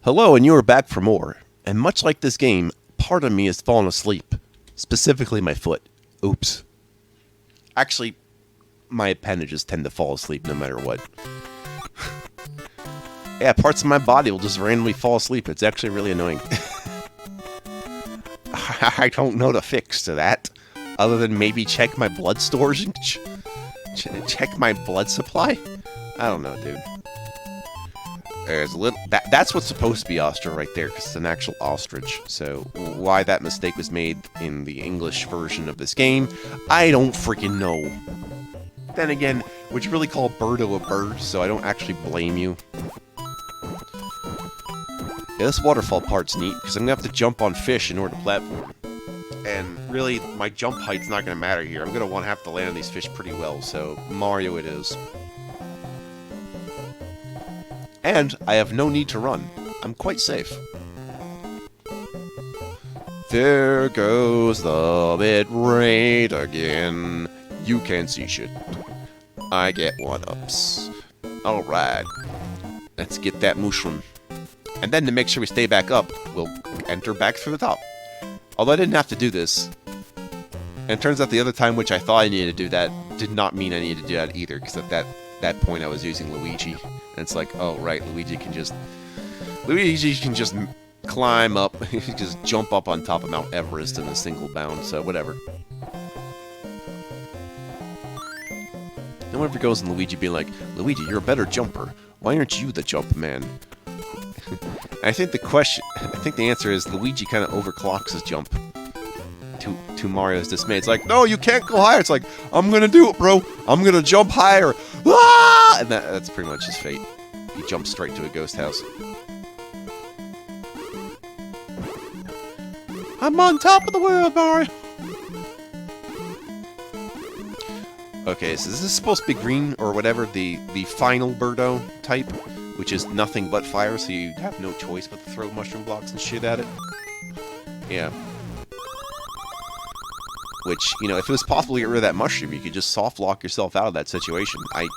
Hello, and you are back for more. And much like this game, part of me has fallen asleep. Specifically, my foot. Oops. Actually, my appendages tend to fall asleep no matter what. Yeah, parts of my body will just randomly fall asleep. It's actually really annoying. I don't know the fix to that, other than maybe check my blood stores and check my blood supply. I don't know, dude. There's a little. That's what's supposed to be ostrich right there, because it's an actual ostrich. So why that mistake was made in the English version of this game, I don't freaking know. Then again, would you really call birdo a bird? So I don't actually blame you. Yeah, this waterfall part's neat, because I'm going to have to jump on fish in order to platform. And really, my jump height's not going to matter here. I'm going to have to land on these fish pretty well, so Mario it is. And I have no need to run. I'm quite safe. There goes the bit rate again. You can't see shit. I get one-ups. Alright. Let's get that mushroom. And then to make sure we stay back up, we'll enter back through the top. Although I didn't have to do this. And it turns out the other time which I thought I needed to do that did not mean I needed to do that either, because at that point I was using Luigi. And it's like, oh right, Luigi can just climb up, he can just jump up on top of Mount Everest in a single bound, so whatever. No one ever goes and Luigi being like, Luigi, you're a better jumper. Why aren't you the jump man? I think the answer is Luigi kind of overclocks his jump. To Mario's dismay. It's like, no, you can't go higher. It's like, I'm gonna do it, bro. I'm gonna jump higher. Ah! And that's pretty much his fate. He jumps straight to a ghost house. I'm on top of the world, Mario. Okay, so is this supposed to be green or whatever, the final Birdo type, which is nothing but fire, so you have no choice but to throw mushroom blocks and shit at it? Yeah. Which, you know, if it was possible to get rid of that mushroom, you could just soft lock yourself out of that situation. I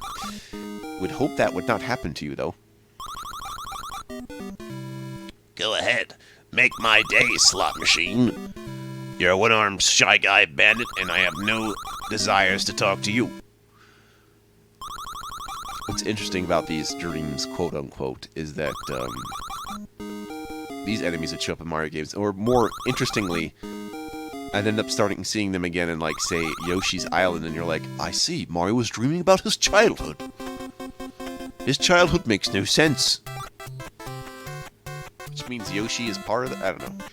would hope that would not happen to you, though. Go ahead. Make my day, slot machine. You're a one-armed Shy Guy bandit, and I have no desires to talk to you. What's interesting about these dreams, quote-unquote, is that these enemies that show up in Mario games, or more interestingly, I'd end up seeing them again in, like, say, Yoshi's Island, and you're like, I see, Mario was dreaming about his childhood. His childhood makes no sense. Which means Yoshi is part of the... I don't know.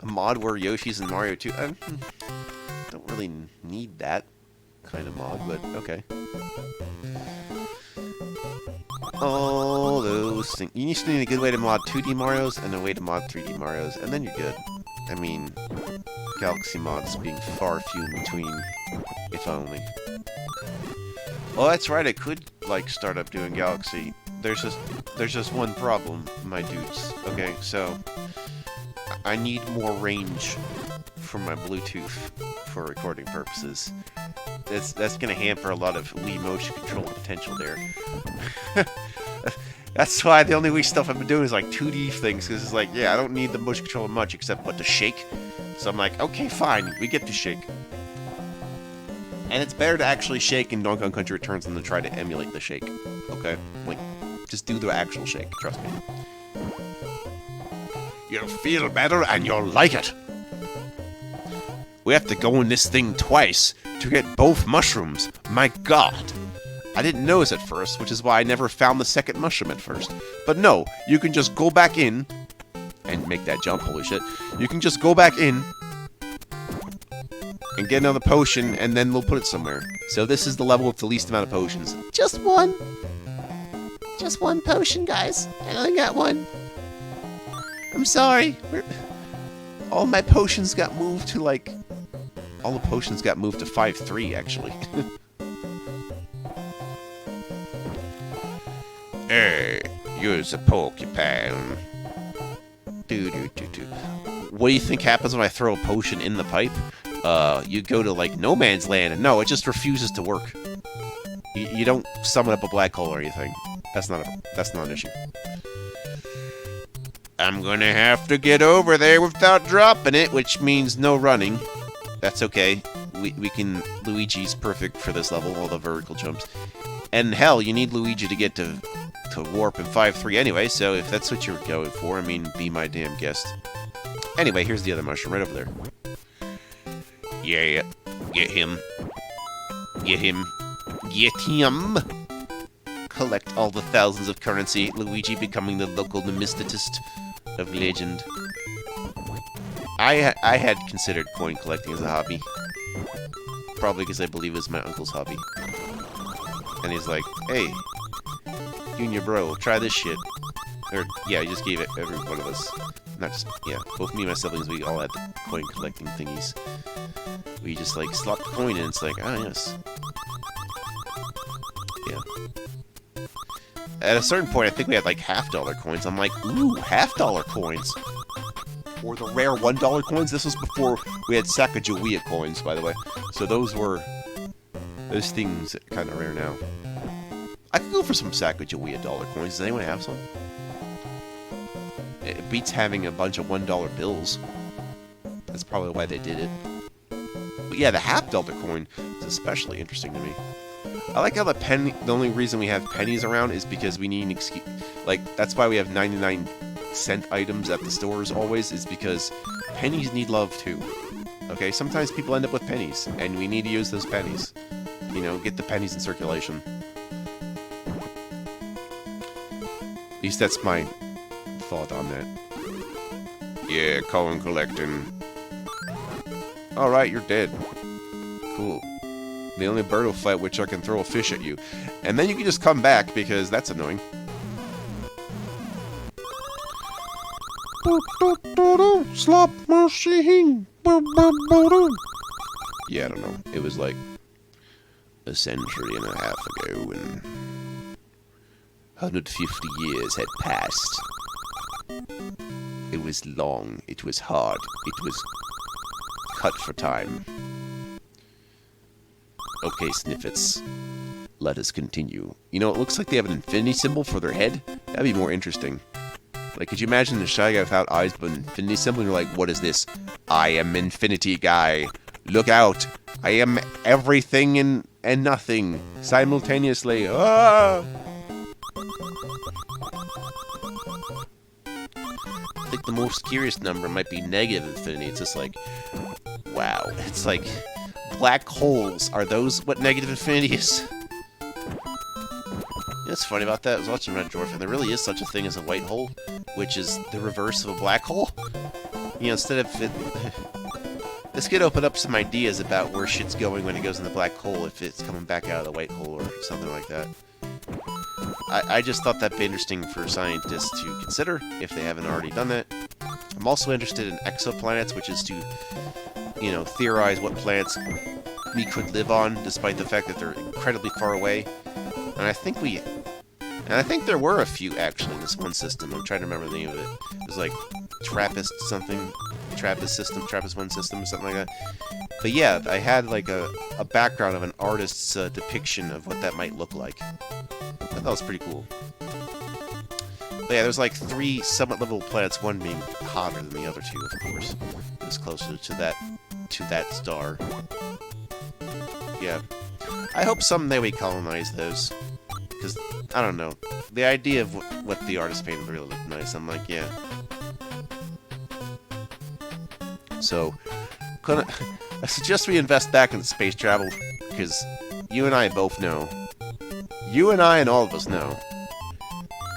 A mod where Yoshi's in Mario 2... I don't really need that kind of mod, but okay. All those things... You just need a good way to mod 2D Marios and a way to mod 3D Marios, and then you're good. I mean... Galaxy mods being far few in between, if only. Well, that's right, I could, like, start up doing Galaxy. There's just one problem, my dudes. Okay, so... I need more range for my Bluetooth for recording purposes. That's gonna hamper a lot of Wii motion control potential there. That's why the only Wii stuff I've been doing is like 2D things, because it's like, yeah, I don't need the motion controller much except what to shake. So I'm like, okay, fine, we get to shake. And it's better to actually shake in Donkey Kong Country Returns than to try to emulate the shake. Okay? Like, just do the actual shake, trust me. You'll feel better and you'll like it. We have to go in this thing twice to get both mushrooms. My god. I didn't notice at first, which is why I never found the second mushroom at first. But no, you can just go back in and make that jump, holy shit. You can just go back in and get another potion, and then we'll put it somewhere. So this is the level with the least amount of potions. Just one. Just one potion, guys. I only got one. I'm sorry. All my potions got moved to, like... All the potions got moved to 5-3, actually. Hey, use a Pokepal. What do you think happens when I throw a potion in the pipe? You go to, like, no man's land, and no, it just refuses to work. You don't summon up a black hole or anything. That's not an issue. I'm gonna have to get over there without dropping it, which means no running. That's okay. We can... Luigi's perfect for this level, all the vertical jumps. And hell, you need Luigi to get to warp in 5-3 anyway, so if that's what you're going for, I mean, be my damn guest. Anyway, here's the other mushroom right over there. Yeah, get him. Get him. Get him! Collect all the thousands of currency, Luigi becoming the local numismatist of legend. I had considered coin collecting as a hobby. Probably because I believe it's my uncle's hobby. And he's like, hey, Junior bro, try this shit. Or, yeah, he just gave it every one of us. Not just, yeah, both me and my siblings, we all had the coin collecting thingies. We just, like, slot the coin in, it's like, ah, yes. Yeah. At a certain point, I think we had, like, $half-dollar coins. I'm like, ooh, $half-dollar coins! Or the rare $1 coins. This was before we had Sacagawea coins, by the way. So those things are kind of rare now. I could go for some Sacagawea dollar coins. Does anyone have some? It beats having a bunch of $1 bills. That's probably why they did it. But yeah, the half-dollar coin is especially interesting to me. I like how the only reason we have pennies around is because we need an excuse. Like, that's why we have 99-cent items at the stores always, is because pennies need love too. Okay, sometimes people end up with pennies, and we need to use those pennies. You know, get the pennies in circulation. At least that's my thought on that. Yeah, coin collecting. Alright, you're dead. Cool. The only bird will fight which I can throw a fish at you. And then you can just come back, because that's annoying. Slop machine. Yeah, I don't know. It was like a century and a half ago, and 150 years had passed. It was long. It was hard. It was cut for time. Okay, Sniffets. Let us continue. You know, it looks like they have an infinity symbol for their head. That'd be more interesting. Like, could you imagine the Shy Guy without eyes but an infinity symbol? And you're like, what is this? I am Infinity Guy. Look out. I am everything and nothing simultaneously. Ah! I think the most curious number might be negative infinity. It's just like, wow. It's like, black holes. Are those what negative infinity is? You know what's funny about that? I was watching Red Dwarf, and there really is such a thing as a white hole, which is the reverse of a black hole. You know, instead of it... This could open up some ideas about where shit's going when it goes in the black hole, if it's coming back out of the white hole or something like that. I just thought that'd be interesting for scientists to consider, if they haven't already done that. I'm also interested in exoplanets, which is to, you know, theorize what planets we could live on, despite the fact that they're incredibly far away. And I think there were a few, actually, in this one system. I'm trying to remember the name of it. It was like Trappist something. Trappist system, Trappist 1 system, or something like that. But yeah, I had like a background of an artist's depiction of what that might look like. I thought that was pretty cool. But yeah, there's like 3 summit level planets, one being hotter than the other 2, of course. It was closer to that star. Yeah. I hope someday we colonize those. Because, I don't know. The idea of what the artist painted really looked nice. I'm like, yeah. So, I suggest we invest back into space travel, because you and I both know, you and I and all of us know,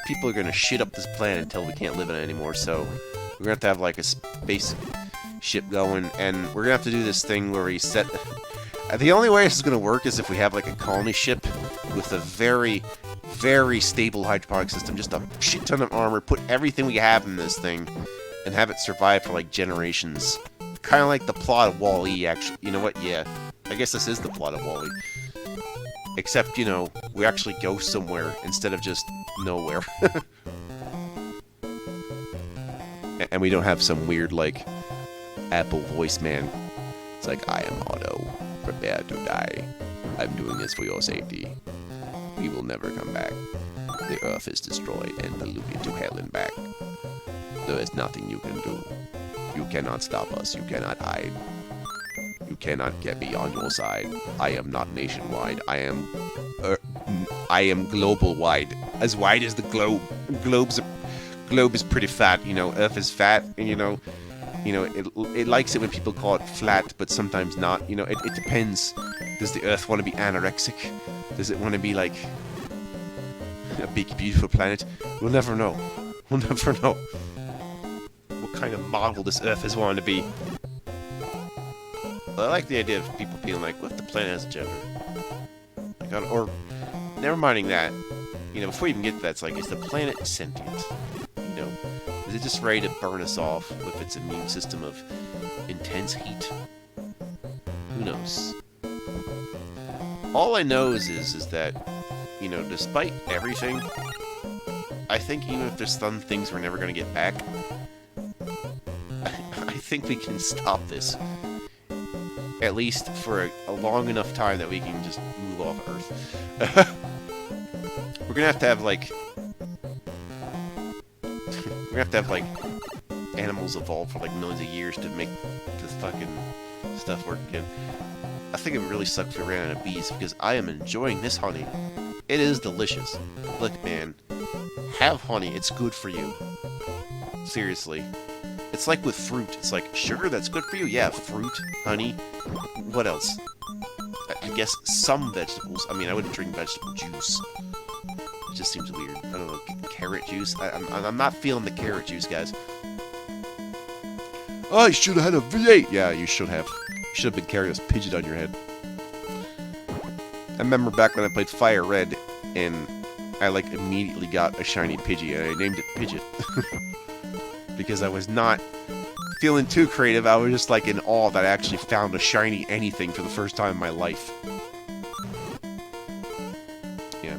people are going to shit up this planet until we can't live in it anymore, so we're going to have like a space ship going, and we're going to have to do this thing where we set... The only way this is going to work is if we have like a colony ship with a very, very stable hydroponic system, just a shit ton of armor, put everything we have in this thing, and have it survive for like generations. Kind of like the plot of Wall-E, actually. You know what? Yeah. I guess this is the plot of Wall-E. Except, you know, we actually go somewhere instead of just nowhere. And we don't have some weird, like, Apple voice man. It's like, I am Otto. Prepare to die. I'm doing this for your safety. We will never come back. The Earth is destroyed and polluted to hell and back. There is nothing you can do. You cannot stop us. You cannot hide. You cannot get me on your side. I am not nationwide. I am global wide. As wide as the globe. Globe is pretty fat. You know, Earth is fat, and you know, it likes it when people call it flat, but sometimes not. You know, it depends. Does the Earth want to be anorexic? Does it want to be like a big, beautiful planet? We'll never know. We'll never know what kind of model this Earth is wanting to be. But I like the idea of people being like, what if the planet has a gender? Like, or, never minding that, you know, before you even get to that, it's like, is the planet sentient? You know, is it just ready to burn us off with its immune system of intense heat? Who knows? All I know is that, you know, despite everything, I think even if there's some things we're never going to get back, I think we can stop this. At least for a long enough time that we can just move off Earth. We're gonna have to have like animals evolve for like millions of years to make this fucking stuff work again. I think it would really suck if we ran out of bees because I am enjoying this honey. It is delicious. Look, man, have honey. It's good for you. Seriously. It's like with fruit. It's like, sugar, that's good for you? Yeah, fruit, honey. What else? I guess some vegetables. I mean, I wouldn't drink vegetable juice. It just seems weird. I don't know, carrot juice? I'm not feeling the carrot juice, guys. Oh, you should have had a V8! Yeah, you should have. You should have been carrying this Pidgeot on your head. I remember back when I played Fire Red, and I, like, immediately got a shiny Pidgey, and I named it Pidgeot. Because I was not feeling too creative, I was just like in awe that I actually found a shiny anything for the first time in my life. Yeah.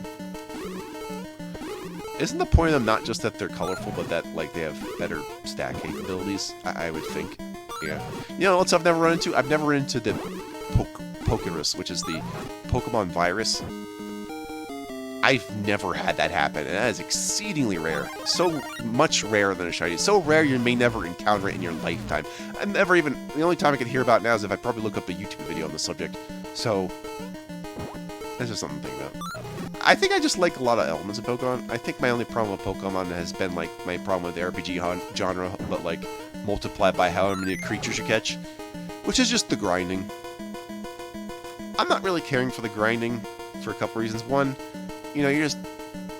Isn't the point of them not just that they're colorful, but that like they have better stat capabilities? I would think. Yeah. You know what's I've never run into? I've never run into the Pokerus, which is the Pokemon virus. I've never had that happen, and that is exceedingly rare. So much rarer than a shiny. So rare you may never encounter it in your lifetime. I've never even... The only time I can hear about it now is if I probably look up a YouTube video on the subject. So, that's just something to think about. I think I just like a lot of elements of Pokemon. I think my only problem with Pokemon has been, like, my problem with the RPG genre, but, like, multiplied by how many creatures you catch. Which is just the grinding. I'm not really caring for the grinding for a couple reasons. One... You know, you're just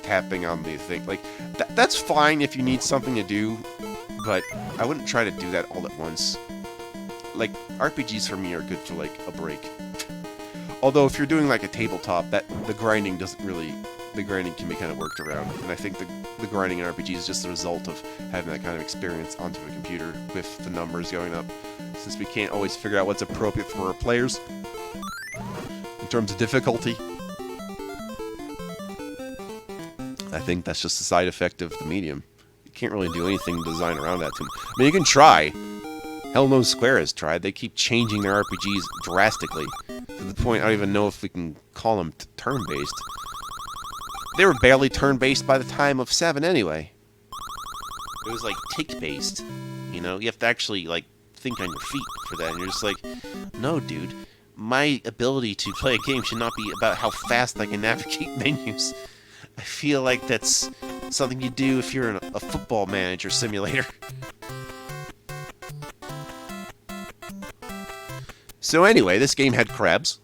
tapping on the thing. Like, that's fine if you need something to do, but I wouldn't try to do that all at once. Like, RPGs for me are good for, like, a break. Although, if you're doing, like, a tabletop, the grinding doesn't really... The grinding can be kind of worked around. And I think the grinding in RPGs is just the result of having that kind of experience onto a computer with the numbers going up. Since we can't always figure out what's appropriate for our players in terms of difficulty. I think that's just a side effect of the medium. You can't really do anything to design around that too much. I mean, you can try. Hell knows Square has tried. They keep changing their RPGs drastically. To the point I don't even know if we can call them turn-based. They were barely turn-based by the time of 7 anyway. It was like tick-based. You know, you have to actually, like, think on your feet for that. And you're just like, no, dude. My ability to play a game should not be about how fast I can navigate menus. I feel like that's something you do if you're in a football manager simulator. So anyway, this game had crabs.